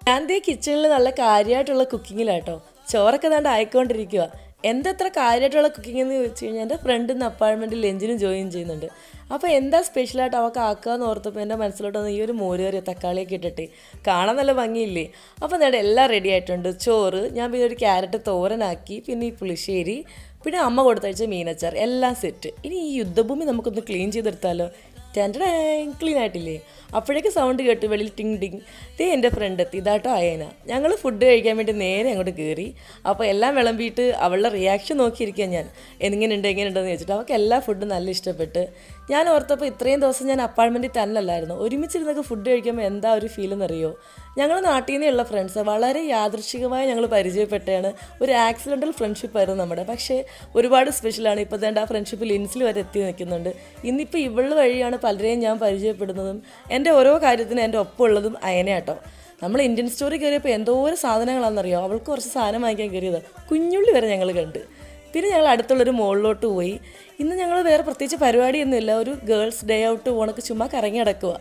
ഞാൻ ദേ കിച്ചണിൽ നല്ല കാര്യമായിട്ടുള്ള കുക്കിങ്ങിലാട്ടോ. ചോറൊക്കെ ദാണ്ട് ആയിക്കൊണ്ടിരിക്കുക. എന്തത്ര കാര്യമായിട്ടുള്ള കുക്കിംഗ് എന്ന് ചോദിച്ചു കഴിഞ്ഞാൽ എൻ്റെ ഫ്രണ്ട് ഇന്ന് അപ്പാർട്ട്മെൻറ്റിൽ ലഞ്ചിന് ജോയിൻ ചെയ്യുന്നുണ്ട്. അപ്പോൾ എന്താ സ്പെഷ്യലായിട്ട് അവൾക്ക് ആക്കാമെന്ന് ഓർത്തപ്പോൾ എൻ്റെ മനസ്സിലോട്ട് വന്ന് ഈ ഒരു മോരുകറി തക്കാളിയൊക്കെ ഇട്ടിട്ട് കാണാൻ നല്ല ഭംഗിയില്ലേ. അപ്പോൾ നേടെ എല്ലാം റെഡി ആയിട്ടുണ്ട്. ചോറ് ഞാൻ പിന്നെ ഒരു ക്യാരറ്റ് തോരനാക്കി, പിന്നെ ഈ പുളിശ്ശേരി, പിന്നെ അമ്മ കൊടുത്തയച്ച മീനച്ചാർ, എല്ലാം സെറ്റ്. ഇനി ഈ യുദ്ധഭൂമി നമുക്കൊന്ന് ക്ലീൻ ചെയ്തെടുത്താലോ. ടെൻഡർ ക്ലീൻ ആയിട്ടില്ലേ. അപ്പോഴേക്ക് സൗണ്ട് കേട്ട് വെളിയിൽ ടിങ് ടിങ്. ദേ എൻ്റെ ഫ്രണ്ട് എത്തി, ഇതാട്ടോ അയന. ഞങ്ങൾ ഫുഡ് കഴിക്കാൻ വേണ്ടി നേരെ അങ്ങോട്ട് കയറി. അപ്പോൾ എല്ലാം വിളമ്പിയിട്ട് അവളുടെ റിയാക്ഷൻ നോക്കിയിരിക്കുക ഞാൻ, എങ്ങനെയുണ്ടെന്ന് ചോദിച്ചിട്ട്. അവൾക്ക് എല്ലാ ഫുഡും നല്ല ഇഷ്ടപ്പെട്ട്. ഞാൻ ഓർത്തപ്പോൾ ഇത്രയും ദിവസം ഞാൻ അപ്പാർട്ട്മെൻറ്റിൽ തന്നെയല്ലായിരുന്നു, ഒരുമിച്ചിരുന്നൊക്കെ ഫുഡ് കഴിക്കുമ്പോൾ എന്താ ഒരു ഫീലെന്നറിയോ. ഞങ്ങൾ നാട്ടിൽ നിന്നുള്ള ഫ്രണ്ട്സ്, വളരെ യാദൃശ്ചികമായി ഞങ്ങൾ പരിചയപ്പെട്ടാണ്. ഒരു ആക്സിഡൻ്റൽ ഫ്രണ്ട്ഷിപ്പായിരുന്നു നമ്മുടെ, പക്ഷേ ഒരുപാട് സ്പെഷ്യലാണ്. ഇപ്പോൾ തന്നെ ആ ഫ്രണ്ട്ഷിപ്പ് ലിൻസിൽ വരെ എത്തി നിൽക്കുന്നുണ്ട്. ഇന്നിപ്പോൾ ഇവള് വഴിയാണ് പലരെയും ഞാൻ പരിചയപ്പെടുന്നതും എൻ്റെ ഓരോ കാര്യത്തിനും എൻ്റെ ഒപ്പം ഉള്ളതും അയനയാട്ടോ. നമ്മൾ ഇന്ത്യൻ സ്റ്റോറി കയറിയപ്പോൾ എന്തോരം സാധനങ്ങളാണെന്നറിയോ. അവൾക്ക് കുറച്ച് സാധനം വാങ്ങിക്കാൻ കയറിയത്, കുഞ്ഞുള്ളി വരെ ഞങ്ങൾ കണ്ട്. പിന്നെ ഞങ്ങൾ അടുത്തുള്ളൊരു മോളിലോട്ട് പോയി. ഇന്ന് ഞങ്ങൾ വേറെ പ്രത്യേകിച്ച് പരിപാടിയൊന്നുമില്ല, ഒരു ഗേൾസ് ഡേ ഔട്ട് പോകണക്ക് ചുമ്മാ കറങ്ങി നടക്കുക.